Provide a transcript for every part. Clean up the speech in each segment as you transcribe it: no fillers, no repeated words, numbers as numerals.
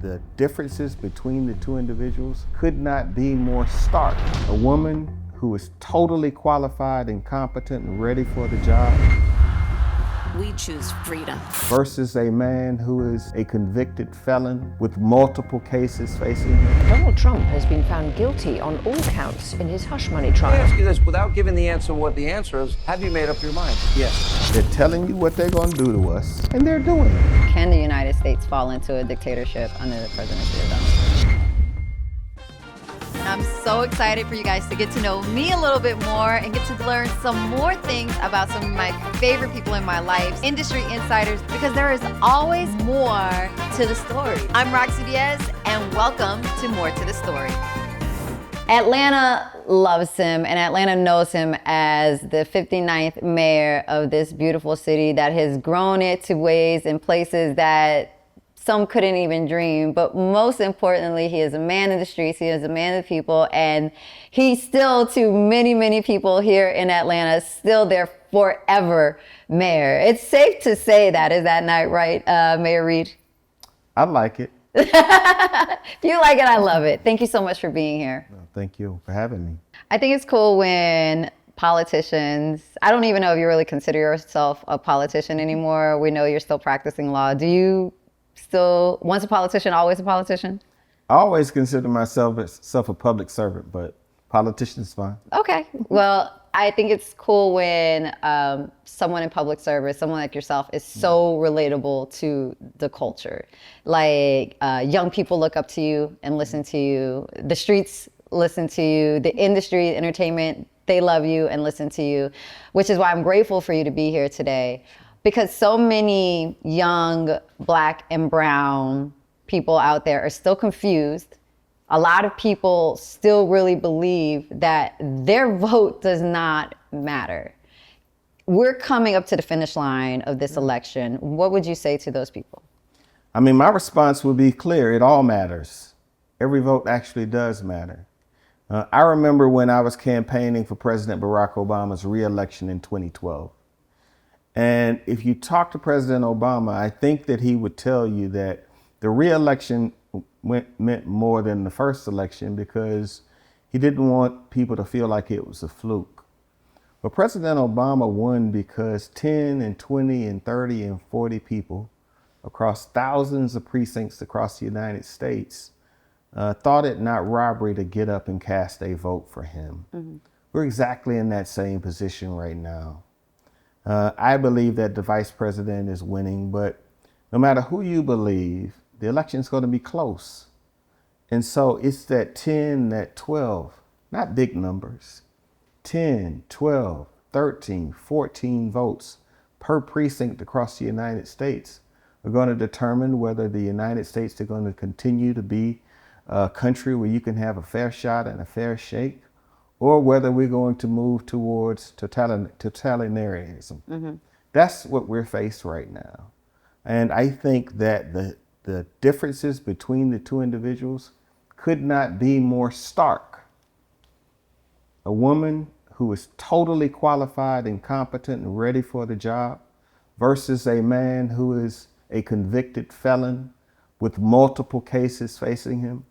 The differences between the two individuals could not be more stark. A woman who is totally qualified and competent and ready for the job we choose freedom. versus a man who is a convicted felon with multiple cases facing him. Donald Trump has been found guilty on all counts in his hush money trial. Let me ask you this, without giving the answer what the answer is, have you made up your mind? Yes. They're telling you what they're going to do to us, and they're doing it. Can the United States fall into a dictatorship under the presidency of Donald Trump? I'm so excited for you guys to get to know me a little bit more and get to learn some more things about some of my favorite people in my life, industry insiders, because there is always more to the story. I'm Rocsi Diaz, and welcome to More to the Story. Atlanta loves him, and Atlanta knows him as the 59th mayor of this beautiful city that has grown it to ways and places that some couldn't even dream. But most importantly, he is a man of the streets, he is a man of the people, and he's still, to many, many people here in Atlanta, still their forever mayor. It's safe to say that, is that not right, Mayor Reed? I like it. If you like it, I love it. Thank you so much for being here. Well, thank you for having me. I think it's cool when politicians, I don't even know if you really consider yourself a politician anymore. We know you're still practicing law. Do you still, once a politician, always a politician? I always consider myself a public servant, but politician's fine. Okay. Well, I think it's cool when someone in public service, someone like yourself, is so relatable to the culture. Like young people look up to you and listen to you. The streets listen to you. The industry, entertainment, they love you and listen to you, which is why I'm grateful for you to be here today. Because so many young Black and brown people out there are still confused. A lot of people still really believe that their vote does not matter. We're coming up to the finish line of this election. What would you say to those people? I mean, my response would be clear. It all matters. Every vote actually does matter. I remember when I was campaigning for President Barack Obama's re-election in 2012. And if you talk to President Obama, I think that he would tell you that the re-election meant more than the first election because he didn't want people to feel like it was a fluke. But President Obama won because 10 and 20 and 30 and 40 people across thousands of precincts across the United States thought it not robbery to get up and cast a vote for him. Mm-hmm. We're exactly in that same position right now. I believe that the vice president is winning, but no matter who you believe, the election is going to be close. And so it's that 10, that 12, not big numbers, 10, 12, 13, 14 votes per precinct across the United States are going to determine whether the United States are going to continue to be a country where you can have a fair shot and a fair shake, or whether we're going to move towards totalitarianism. Mm-hmm. That's what we're faced right now. And I think that the differences between the two individuals could not be more stark. A woman who is totally qualified and competent and ready for the job versus a man who is a convicted felon with multiple cases facing him,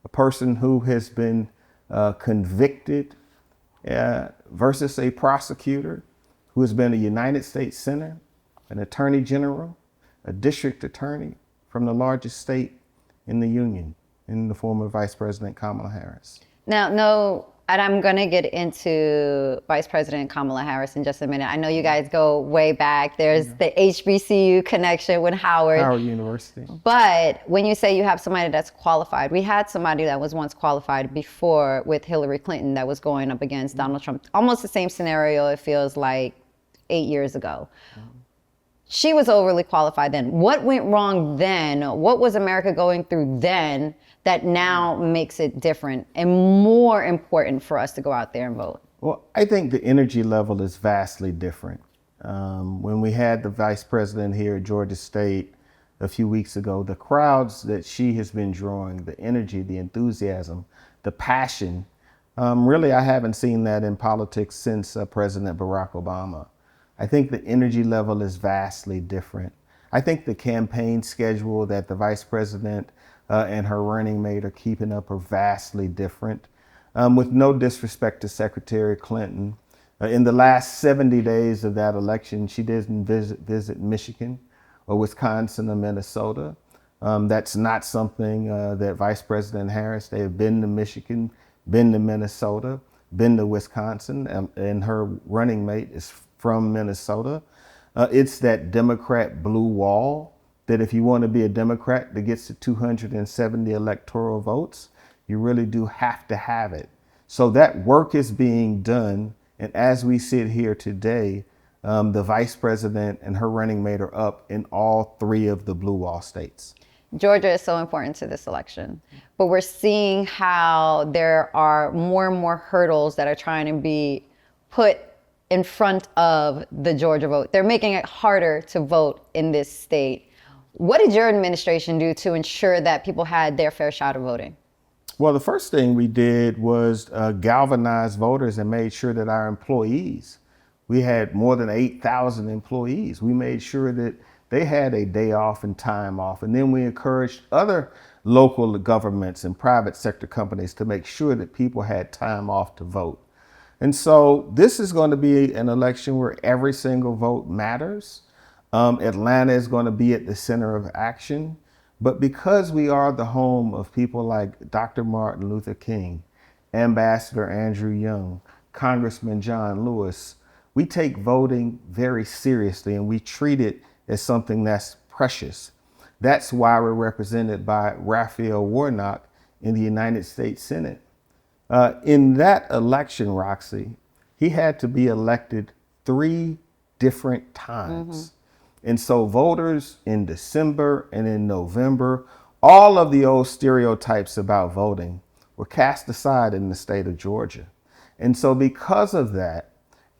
a person who has been convicted versus a prosecutor who has been a United States Senator, an Attorney General, a district attorney from the largest state in the union, in the former Vice President Kamala Harris. Now, no, and I'm going to get into Vice President Kamala Harris in just a minute. I know you guys go way back. There's the HBCU connection with Howard University. But when you say you have somebody that's qualified, we had somebody that was once qualified before with Hillary Clinton that was going up against Donald Trump. Almost the same scenario, it feels like 8 years ago. She was overly qualified then. What went wrong then? What was America going through then that now makes it different and more important for us to go out there and vote? Well, I think the energy level is vastly different. When we had the vice president here at Georgia State a few weeks ago, the crowds that she has been drawing, the energy, the enthusiasm, the passion, really I haven't seen that in politics since President Barack Obama. I think the energy level is vastly different. I think the campaign schedule that the vice president and her running mate are keeping up are vastly different. With no disrespect to Secretary Clinton, in the last 70 days of that election, she didn't visit Michigan or Wisconsin or Minnesota. That's not something that Vice President Harris, they have been to Michigan, been to Minnesota, been to Wisconsin, and her running mate is from Minnesota. It's that Democrat blue wall that if you want to be a Democrat that gets to 270 electoral votes, you really do have to have it. So that work is being done. And as we sit here today, the vice president and her running mate are up in all 3 of the blue wall states. Georgia is so important to this election, but we're seeing how there are more and more hurdles that are trying to be put in front of the Georgia vote. They're making it harder to vote in this state. What did your administration do to ensure that people had their fair shot of voting? Well, the first thing we did was galvanize voters and made sure that our employees, we had more than 8,000 employees. We made sure that they had a day off and time off. And then we encouraged other local governments and private sector companies to make sure that people had time off to vote. And so this is going to be an election where every single vote matters. Atlanta is going to be at the center of action. But because we are the home of people like Dr. Martin Luther King, Ambassador Andrew Young, Congressman John Lewis, we take voting very seriously and we treat it as something that's precious. That's why we're represented by Raphael Warnock in the United States Senate. In that election, Rocsi, he had to be elected 3 different times. And so voters in December and in November, all of the old stereotypes about voting were cast aside in the state of Georgia. And so because of that,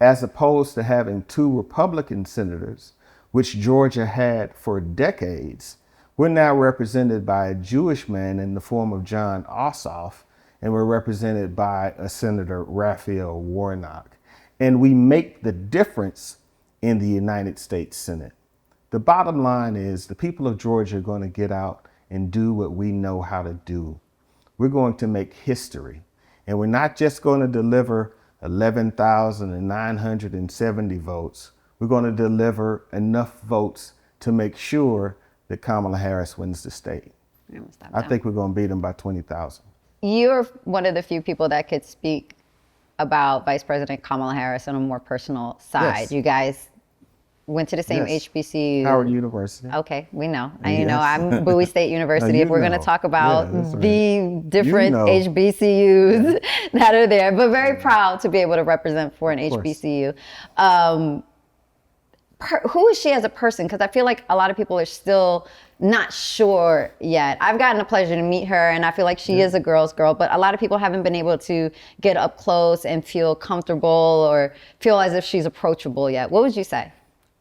as opposed to having 2 Republican senators, which Georgia had for decades, we're now represented by a Jewish man in the form of John Ossoff, and we're represented by a Senator Raphael Warnock. And we make the difference in the United States Senate. The bottom line is the people of Georgia are going to get out and do what we know how to do. We're going to make history. And we're not just going to deliver 11,970 votes. We're going to deliver enough votes to make sure that Kamala Harris wins the state. I think we're going to beat them by 20,000. You're one of the few people that could speak about Vice President Kamala Harris on a more personal side. Yes. You guys went to the same Yes. HBCU. Howard University. Okay, we know. Yes. You know, I'm Bowie State University. If we're going to talk about Yeah, that's right. the different You know. HBCUs that are there, but very proud to be able to represent for an course. HBCU. Who is she as a person? Because I feel like a lot of people are still not sure yet. I've gotten the pleasure to meet her, and I feel like she is a girl's girl, but a lot of people haven't been able to get up close and feel comfortable or feel as if she's approachable yet. What would you say?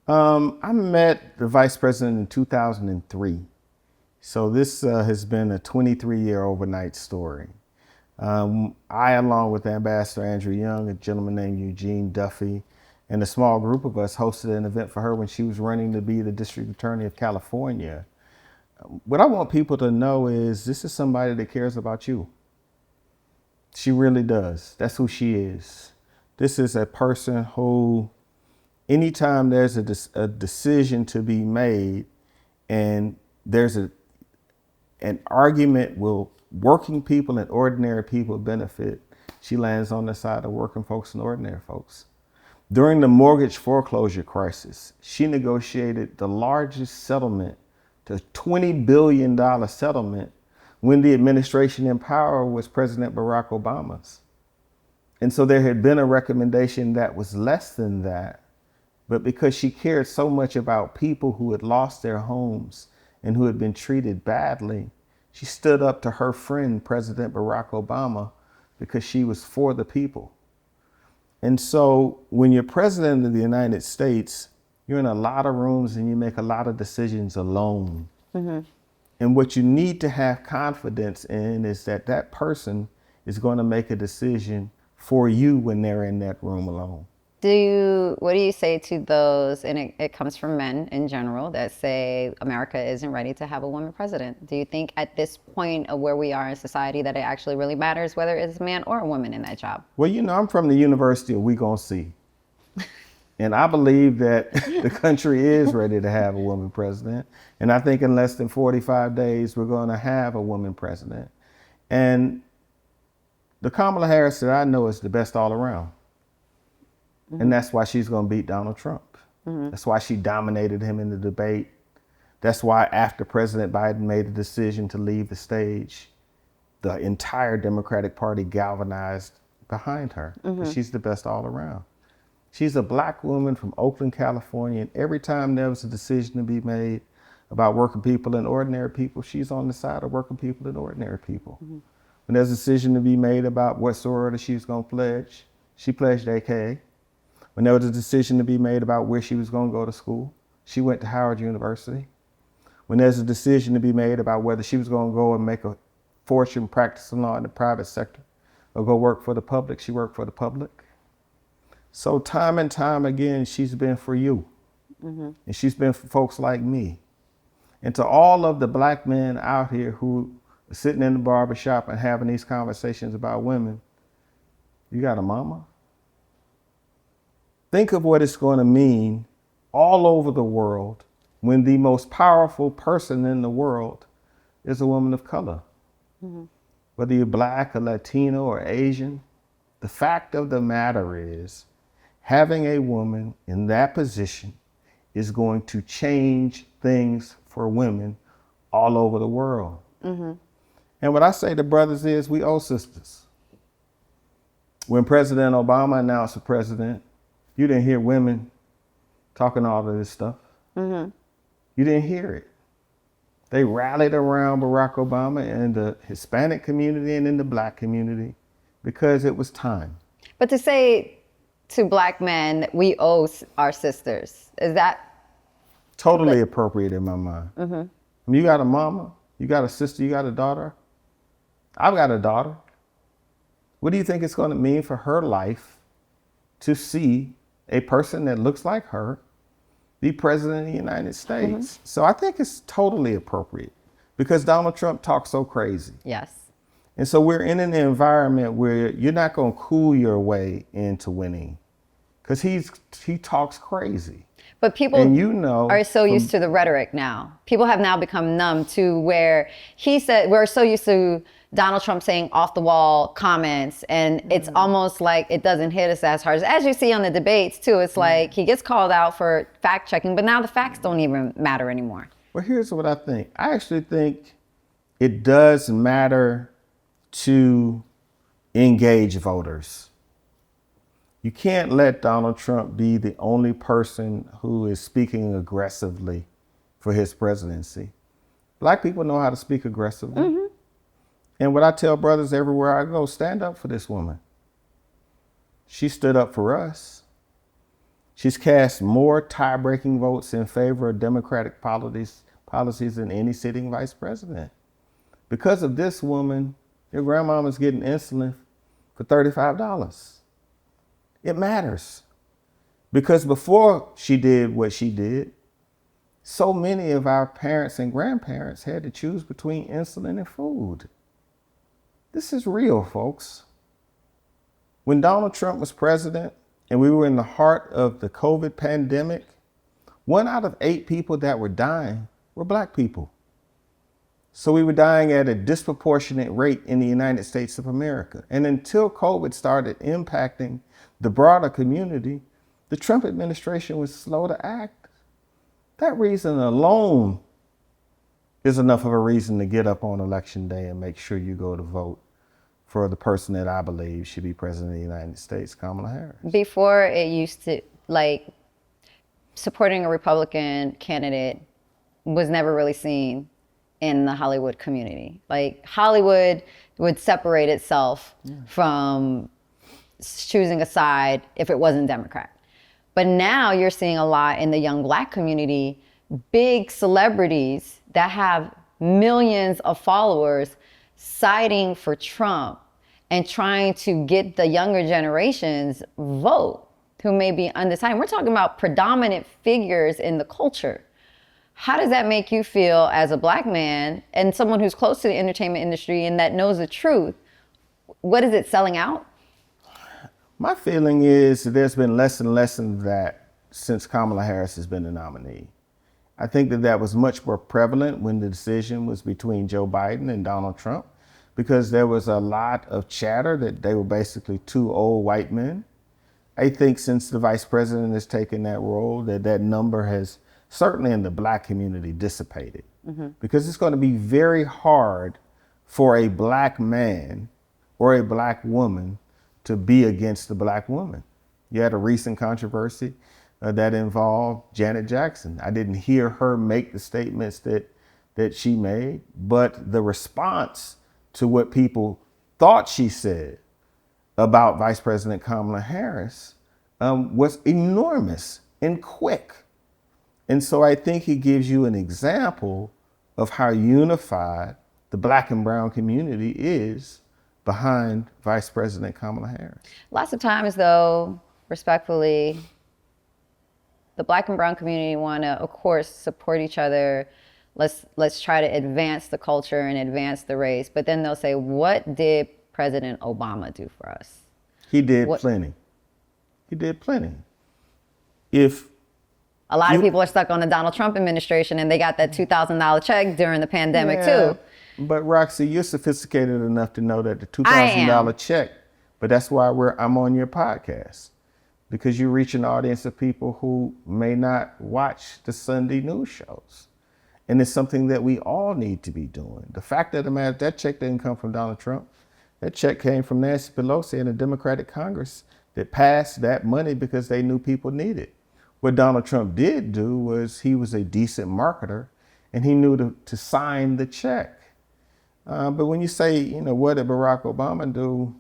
I met the vice president in 2003. So this has been a 23-year overnight story. I, along with Ambassador Andrew Young, a gentleman named Eugene Duffy, and a small group of us hosted an event for her when she was running to be the district attorney of California. What I want people to know is this is somebody that cares about you. She really does. That's who she is. This is a person who, anytime there's a decision to be made and there's an argument will working people and ordinary people benefit, she lands on the side of working folks and ordinary folks. During the mortgage foreclosure crisis, she negotiated the largest settlement, the $20 billion settlement, when the administration in power was President Barack Obama's. And so there had been a recommendation that was less than that, but because she cared so much about people who had lost their homes and who had been treated badly, she stood up to her friend, President Barack Obama, because she was for the people. And so when you're president of the United States, you're in a lot of rooms and you make a lot of decisions alone. Mm-hmm. And what you need to have confidence in is that that person is going to make a decision for you when they're in that room alone. What do you say to those, and it comes from men in general, that say America isn't ready to have a woman president? Do you think at this point of where we are in society that it actually really matters whether it's a man or a woman in that job? Well, you know, I'm from the University of We Gonna See. And I believe that the country is ready to have a woman president. And I think in less than 45 days, we're going to have a woman president. And the Kamala Harris that I know is the best all around. And that's why she's going to beat Donald Trump. That's why she dominated him in the debate. That's why after President Biden made the decision to leave the stage, the entire Democratic Party galvanized behind her. She's the best all around. She's a black woman from Oakland, California, and every time there was a decision to be made about working people and ordinary people, she's on the side of working people and ordinary people. When there's a decision to be made about what sorority she was going to pledge, she pledged AKA. When there was a decision to be made about where she was going to go to school, she went to Howard University. When there's a decision to be made about whether she was going to go and make a fortune practicing law in the private sector or go work for the public, she worked for the public. So time and time again, she's been for you. And she's been for folks like me. And to all of the black men out here who are sitting in the barbershop and having these conversations about women, you got a mama? Think of what it's going to mean all over the world when the most powerful person in the world is a woman of color. Whether you're black or Latino or Asian, the fact of the matter is, having a woman in that position is going to change things for women all over the world. And what I say to brothers is, we owe sisters. When President Obama announced for president, you didn't hear women talking all of this stuff. You didn't hear it. They rallied around Barack Obama in the Hispanic community and in the black community because it was time. But to say to black men, we owe our sisters, is that? Totally appropriate in my mind. I mean, you got a mama, you got a sister, you got a daughter. I've got a daughter. What do you think it's going to mean for her life to see a person that looks like her be president of the United States? So I think it's totally appropriate because Donald Trump talks so crazy. Yes. And so we're in an environment where you're not going to cool your way into winning because he talks crazy. But people are so used to the rhetoric now. People have now become numb to where he said, we're so used to Donald Trump saying off the wall comments, and it's almost like it doesn't hit us as hard. As you see on the debates too, it's like he gets called out for fact checking, but now the facts don't even matter anymore. Well, here's what I think. I actually think it does matter to engage voters. You can't let Donald Trump be the only person who is speaking aggressively for his presidency. Black people know how to speak aggressively. And what I tell brothers everywhere I go, stand up for this woman. She stood up for us. She's cast more tie-breaking votes in favor of Democratic policies than any sitting vice president. Because of this woman, your grandmama's getting insulin for $35. It matters. Because before she did what she did, so many of our parents and grandparents had to choose between insulin and food. This is real, folks. When Donald Trump was president and we were in the heart of the COVID pandemic, 1 out of 8 people that were dying were black people. So we were dying at a disproportionate rate in the United States of America. And until COVID started impacting the broader community, the Trump administration was slow to act. That reason alone is enough of a reason to get up on election day and make sure you go to vote for the person that I believe should be president of the United States, Kamala Harris. Before, it used to, like, supporting a Republican candidate was never really seen in the Hollywood community. Like, Hollywood would separate itself from choosing a side if it wasn't Democrat. But now you're seeing a lot in the young black community, big celebrities that have millions of followers siding for Trump and trying to get the younger generations vote. who may be undecided. We're talking about predominant figures in the culture. How does that make you feel as a Black man and someone who's close to the entertainment industry and that knows the truth? What is it selling out? My feeling is that there's been less and less of that since Kamala Harris has been the nominee. I think that was much more prevalent when the decision was between Joe Biden and Donald Trump, because there was a lot of chatter that they were basically two old white men. I think since the vice president has taken that role, that number has certainly in the Black community dissipated, because it's going to be very hard for a Black man or a Black woman to be against the Black woman. You had a recent controversy that involved Janet Jackson. I didn't hear her make the statements that she made, but the response to what people thought she said about Vice President Kamala Harris was enormous and quick. And so I think it gives you an example of how unified the Black and brown community is behind Vice President Kamala Harris. Lots of times, though, respectfully, the Black and brown community want to, of course, support each other. Let's try to advance the culture and advance the race. But then they'll say, what did President Obama do for us? He did plenty. He did plenty. If a lot of people are stuck on the Donald Trump administration and they got that $2,000 check during the pandemic too. But Rocsi, you're sophisticated enough to know that the $2,000 check, but that's why I'm on your podcast, because you reach an audience of people who may not watch the Sunday news shows. And it's something that we all need to be doing. The fact of the matter, that check didn't come from Donald Trump. That check came from Nancy Pelosi and the Democratic Congress that passed that money because they knew people needed it. What Donald Trump did do was he was a decent marketer and he knew to sign the check. But when you say, what did Barack Obama do?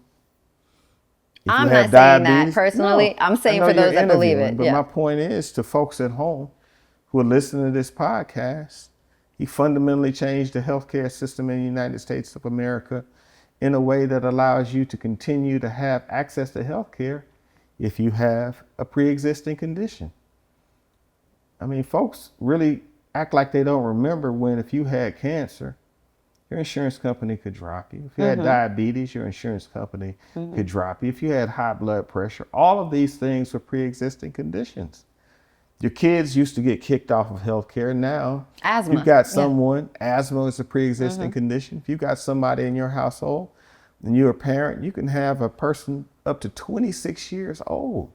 I'm not saying that personally. No, I'm saying for those that believe it. But my point is to folks at home who are listening to this podcast, he fundamentally changed the healthcare system in the United States of America in a way that allows you to continue to have access to healthcare if you have a pre-existing condition. I mean, folks really act like they don't remember when if you had cancer, your insurance company could drop you. If you had diabetes, your insurance company could drop you. If you had high blood pressure, all of these things were pre-existing conditions. Your kids used to get kicked off of health care. Now, asthma. You've got someone, asthma is a pre-existing condition. If you've got somebody in your household and you're a parent, you can have a person up to 26 years old.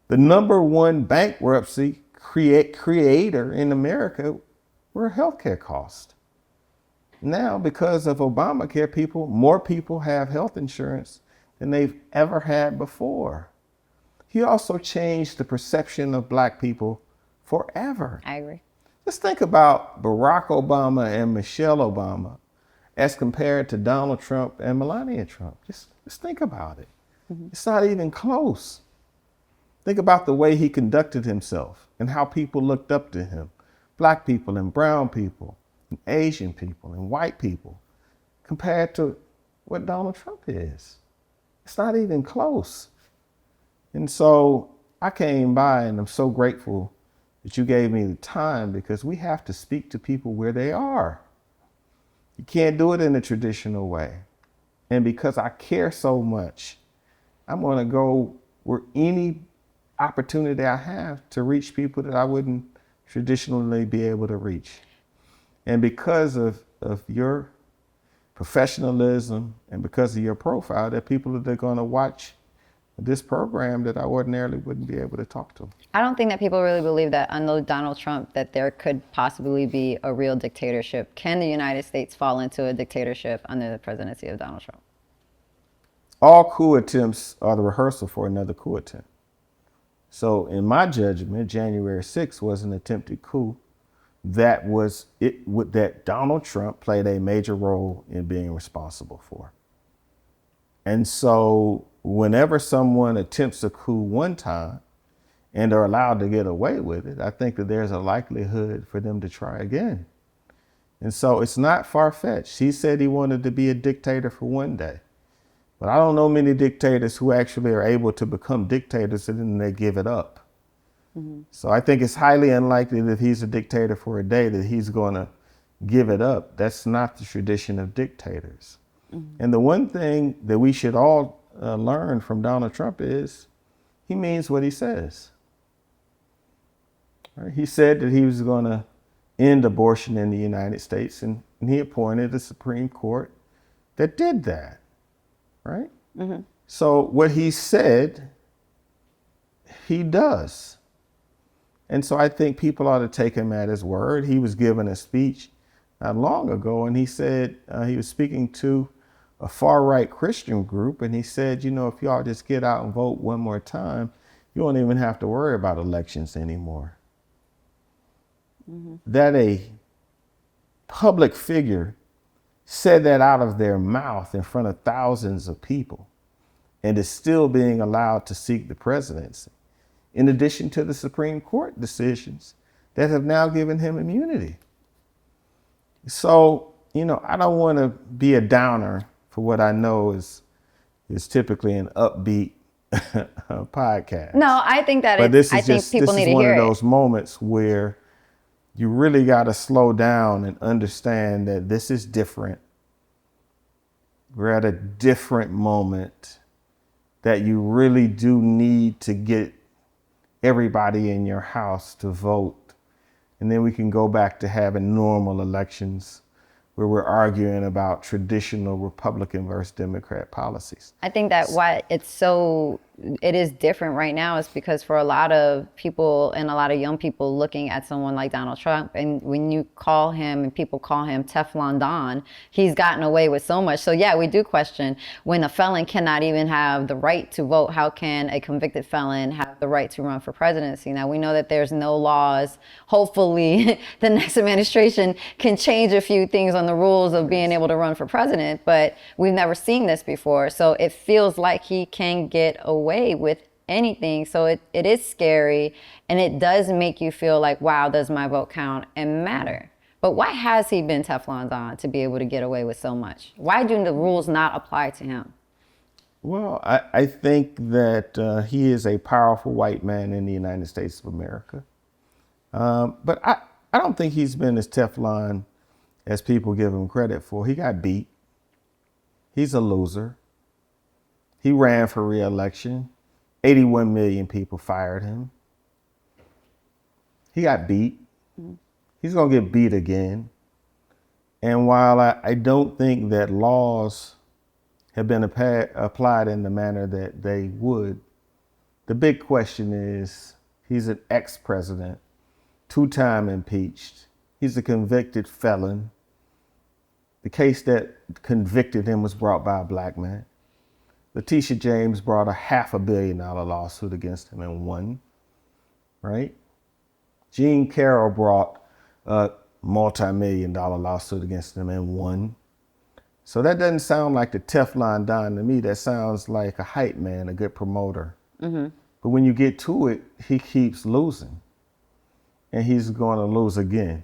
The number one bankruptcy creator in America were healthcare costs. Now, because of Obamacare, more people have health insurance than they've ever had before. He also changed the perception of Black people forever. I agree. Just think about Barack Obama and Michelle Obama as compared to Donald Trump and Melania Trump. Just think about it. It's not even close. Think about the way he conducted himself and how people looked up to him. Black people and brown people and Asian people and white people compared to what Donald Trump is. It's not even close. And so I came by and I'm so grateful that you gave me the time, because we have to speak to people where they are. You can't do it in a traditional way. And because I care so much, I'm going to go where any opportunity I have to reach people that I wouldn't traditionally be able to reach. And because of your professionalism and because of your profile, there are people that are going to watch this program that I ordinarily wouldn't be able to talk to. I don't think that people really believe that under Donald Trump that there could possibly be a real dictatorship. Can the United States fall into a dictatorship under the presidency of Donald Trump? All coup attempts are the rehearsal for another coup attempt. So in my judgment, January 6th was an attempted coup that Donald Trump played a major role in being responsible for. And so whenever someone attempts a coup one time and are allowed to get away with it, I think that there's a likelihood for them to try again. And so it's not far-fetched. He said he wanted to be a dictator for one day. But I don't know many dictators who actually are able to become dictators and then they give it up. So I think it's highly unlikely that he's a dictator for a day that he's going to give it up. That's not the tradition of dictators. And the one thing that we should all learn from Donald Trump is he means what he says. Right? He said that he was going to end abortion in the United States, and he appointed a Supreme Court that did that. Right? So what he said, he does. And so I think people ought to take him at his word. He was given a speech not long ago, and he said he was speaking to a far-right Christian group, and he said, you know, if y'all just get out and vote one more time, you won't even have to worry about elections anymore. That a public figure said that out of their mouth in front of thousands of people and is still being allowed to seek the presidency, in addition to the Supreme Court decisions that have now given him immunity. So, you know, I don't want to be a downer for what I know is typically an upbeat podcast. No, I think that But this is I think just people this need is to one hear of it. those moments where you really got to slow down and understand that this is different. We're at a different moment that you really do need to get everybody in your house to vote. And then we can go back to having normal elections where we're arguing about traditional Republican versus Democrat policies. I think that why it is different right now is because for a lot of people and a lot of young people looking at someone like Donald Trump, and when you call him and people call him Teflon Don, he's gotten away with so much. So yeah, we do question when a felon cannot even have the right to vote, how can a convicted felon have the right to run for presidency? Now we know that there's no laws. Hopefully the next administration can change a few things on the rules of being able to run for president, but we've never seen this before. So it feels like he can get away with anything. So it is scary, and it does make you feel like, wow, does my vote count and matter? But why has he been Teflon Don to be able to get away with so much? Why do the rules not apply to him? Well, I think that he is a powerful white man in the United States of America. But I don't think he's been as Teflon as people give him credit for. He got beat. He's a loser. He ran for re-election. 81 million people fired him. He got beat. He's going to get beat again. And while I don't think that laws have been applied in the manner that they would, the big question is, he's an ex-president, 2-time impeached. He's a convicted felon. The case that convicted him was brought by a black man. Letitia James brought a $500 million lawsuit against him and won, right? Jean Carroll brought a multi-million-dollar lawsuit against him and won. So that doesn't sound like the Teflon Don to me. That sounds like a hype man, a good promoter. But when you get to it, he keeps losing. And he's going to lose again.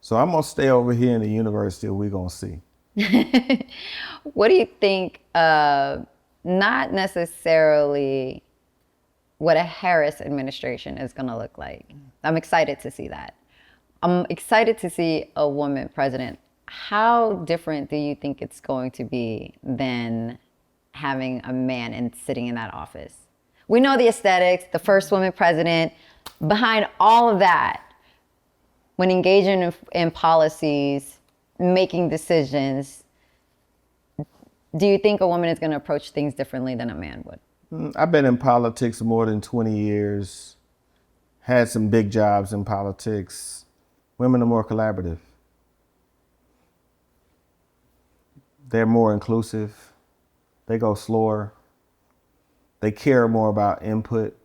So I'm going to stay over here in the university and we're going to see. What do you think, not necessarily what a Harris administration is going to look like? I'm excited to see that. I'm excited to see a woman president. How different do you think it's going to be than having a man and sitting in that office? We know the aesthetics, the first woman president. Behind all of that, when engaging in policies, making decisions, do you think a woman is going to approach things differently than a man would? I've been in politics more than 20 years, had some big jobs in politics. Women are more collaborative. They're more inclusive. They go slower. They care more about input.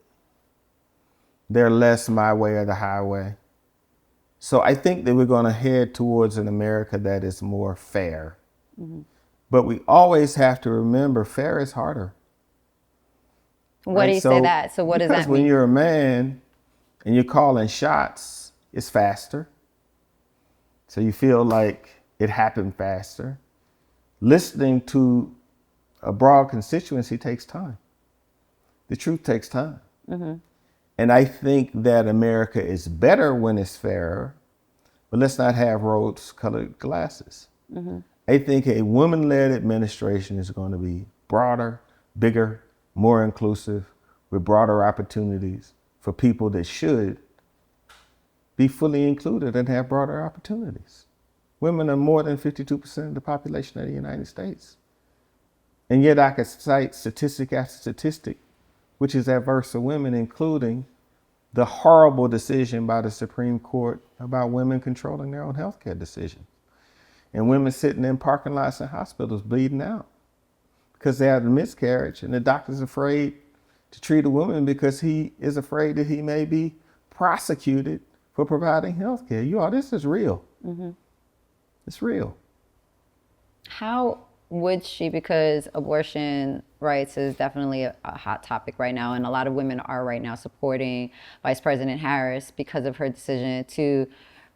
They're less my way or the highway. So I think that we're going to head towards an America that is more fair. But we always have to remember fair is harder. What do you say that? So what does that mean? Because when you're a man and you're calling shots, it's faster. So you feel like it happened faster. Listening to a broad constituency takes time. The truth takes time. And I think that America is better when it's fairer, but let's not have rose-colored glasses. I think a woman-led administration is going to be broader, bigger, more inclusive, with broader opportunities for people that should be fully included and have broader opportunities. Women are more than 52% of the population of the United States. And yet I could cite statistic after statistic, which is adverse to women, including the horrible decision by the Supreme Court about women controlling their own healthcare decisions. And women sitting in parking lots in hospitals bleeding out because they had a miscarriage, and the doctor's afraid to treat a woman because he is afraid that he may be prosecuted for providing health care. You all, this is real. It's real. How would she, because abortion rights is definitely a hot topic right now, and a lot of women are right now supporting Vice President Harris because of her decision to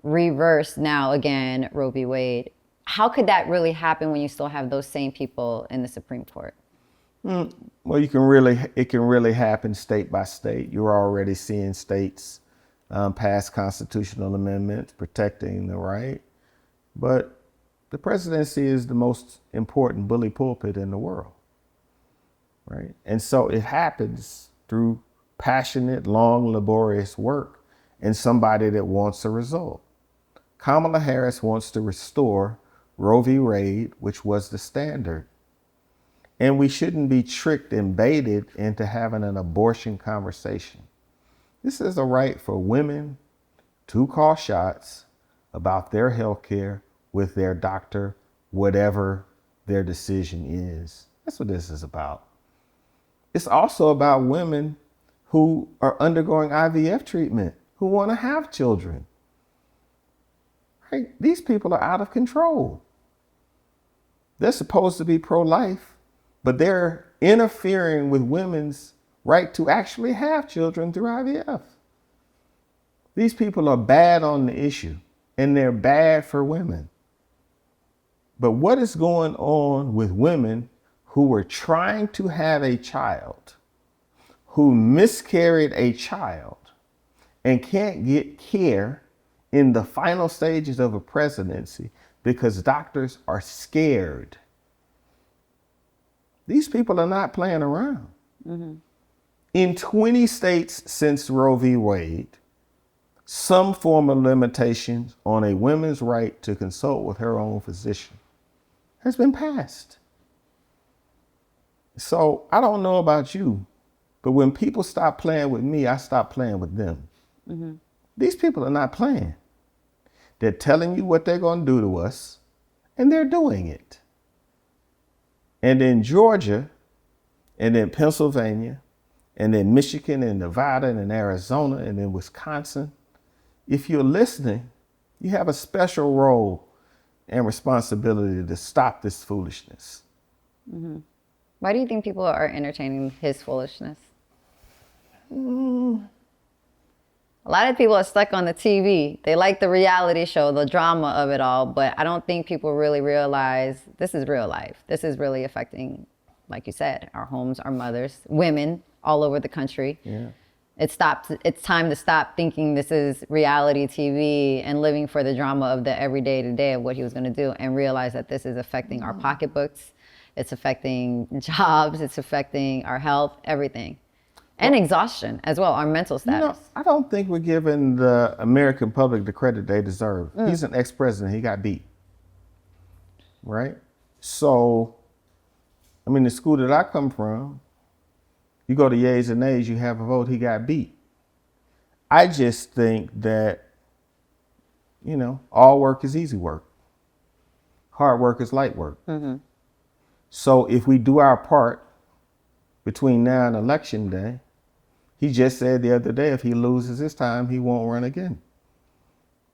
reverse now again Roe v. Wade. How could that really happen when you still have those same people in the Supreme Court? Well, it can really happen state by state. You're already seeing states pass constitutional amendments protecting the right. But the presidency is the most important bully pulpit in the world, right? And so it happens through passionate, long, laborious work and somebody that wants a result. Kamala Harris wants to restore Roe v. Wade, which was the standard. And we shouldn't be tricked and baited into having an abortion conversation. This is a right for women to call shots about their health care with their doctor, whatever their decision is. That's what this is about. It's also about women who are undergoing IVF treatment, who want to have children. Right? These people are out of control. They're supposed to be pro-life, but they're interfering with women's right to actually have children through IVF. These people are bad on the issue, and they're bad for women. But what is going on with women who were trying to have a child, who miscarried a child, and can't get care in the final stages of a presidency because doctors are scared? These people are not playing around. In 20 states since Roe v. Wade, some form of limitations on a woman's right to consult with her own physician has been passed. So I don't know about you, but when people stop playing with me, I stop playing with them. These people are not playing. They're telling you what they're going to do to us, and they're doing it. And in Georgia, and in Pennsylvania, and in Michigan, and Nevada, and in Arizona, and in Wisconsin, if you're listening, you have a special role and responsibility to stop this foolishness. Why do you think people are entertaining his foolishness? A lot of people are stuck on the TV. They like the reality show, the drama of it all, but I don't think people really realize this is real life. This is really affecting, like you said, our homes, our mothers, women all over the country. Yeah. It's time to stop thinking this is reality TV and living for the drama of the everyday to day of what he was going to do, and realize that this is affecting our pocketbooks. It's affecting jobs. It's affecting our health, everything. And exhaustion as well, our mental status. I don't think we're giving the American public the credit they deserve. He's an ex-president. He got beat. Right? So, I mean, the school that I come from, you go to yeas and nays, you have a vote, he got beat. I just think that, all work is easy work. Hard work is light work. So if we do our part between now and Election Day, he just said the other day, if he loses this time, he won't run again.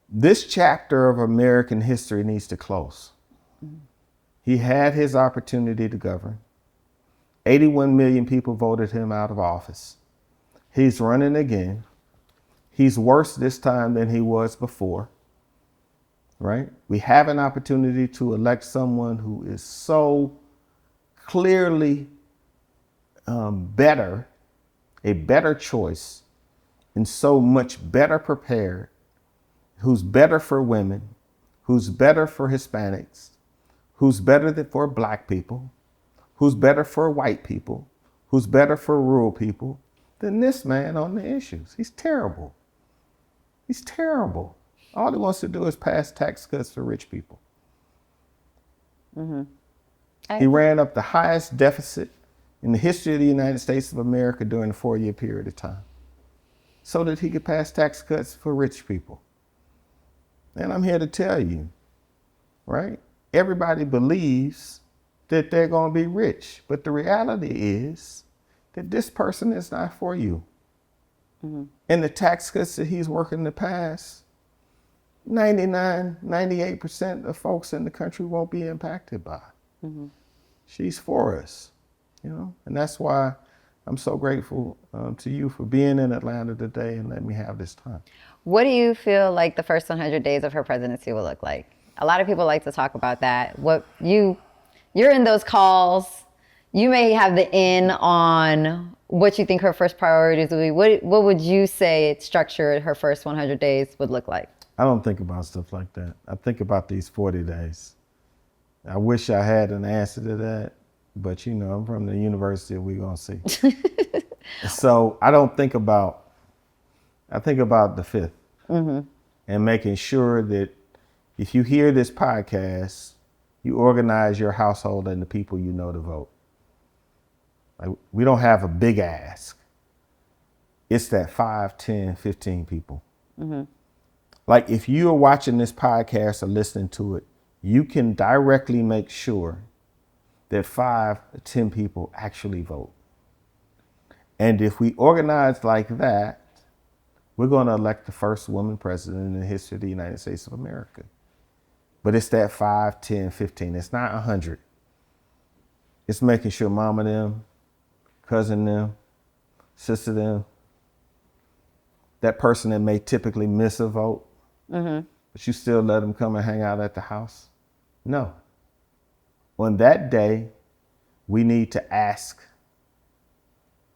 This chapter of American history needs to close. He had his opportunity to govern. 81 million people voted him out of office. He's running again. He's worse this time than he was before, right? We have an opportunity to elect someone who is so clearly better, a better choice, and so much better prepared, who's better for women, who's better for Hispanics, who's better for black people, who's better for white people, who's better for rural people than this man on the issues. He's terrible. He's terrible. All he wants to do is pass tax cuts for rich people. He ran up the highest deficit in the history of the United States of America during a 4-year period of time so that he could pass tax cuts for rich people. And I'm here to tell you, right? Everybody believes that they're going to be rich, but the reality is that this person is not for you. And the tax cuts that he's working to pass, 98% of folks in the country won't be impacted by. She's for us, you know, and that's why I'm so grateful to you for being in Atlanta today and letting me have this time. What do you feel like the first 100 days of her presidency will look like? A lot of people like to talk about that. You're in those calls. You may have the in on what you think her first priorities would be. What would you say structured her first 100 days would look like? I don't think about stuff like that. I think about these 40 days. I wish I had an answer to that, but you know, I'm from the university, we're gonna see. So I think about the 5th and making sure that if you hear this podcast, you organize your household and the people you know to vote. Like, we don't have a big ask. It's that 5, 10, 15 people. Like if you are watching this podcast or listening to it, you can directly make sure that 5 to 10 people actually vote. And if we organize like that, we're going to elect the first woman president in the history of the United States of America. But it's that 5, 10, 15. It's not 100. It's making sure mama them, cousin them, sister them, that person that may typically miss a vote, but you still let them come and hang out at the house? No. On that day, we need to ask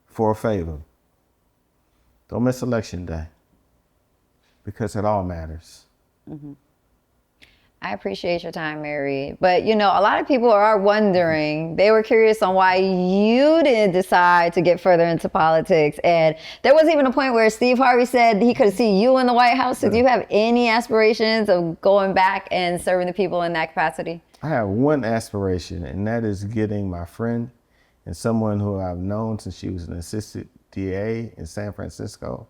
for a favor. Don't miss election day, because it all matters. I appreciate your time, Mayor Reed. But, you know, a lot of people are wondering, they were curious on why you didn't decide to get further into politics. And there was even a point where Steve Harvey said he could see you in the White House. So do you have any aspirations of going back and serving the people in that capacity? I have one aspiration, and that is getting my friend and someone who I've known since she was an assistant DA in San Francisco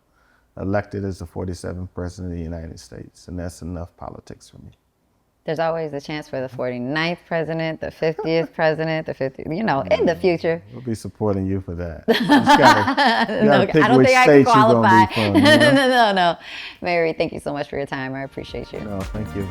elected as the 47th president of the United States. And that's enough politics for me. There's always a chance for the 49th president, the 50th president, the 50th, you know, in the future. We'll be supporting you for that. You gotta pick I don't which think I state can qualify. you're gonna be from. You know? No. Mayor Reed, thank you so much for your time. I appreciate you. No, thank you.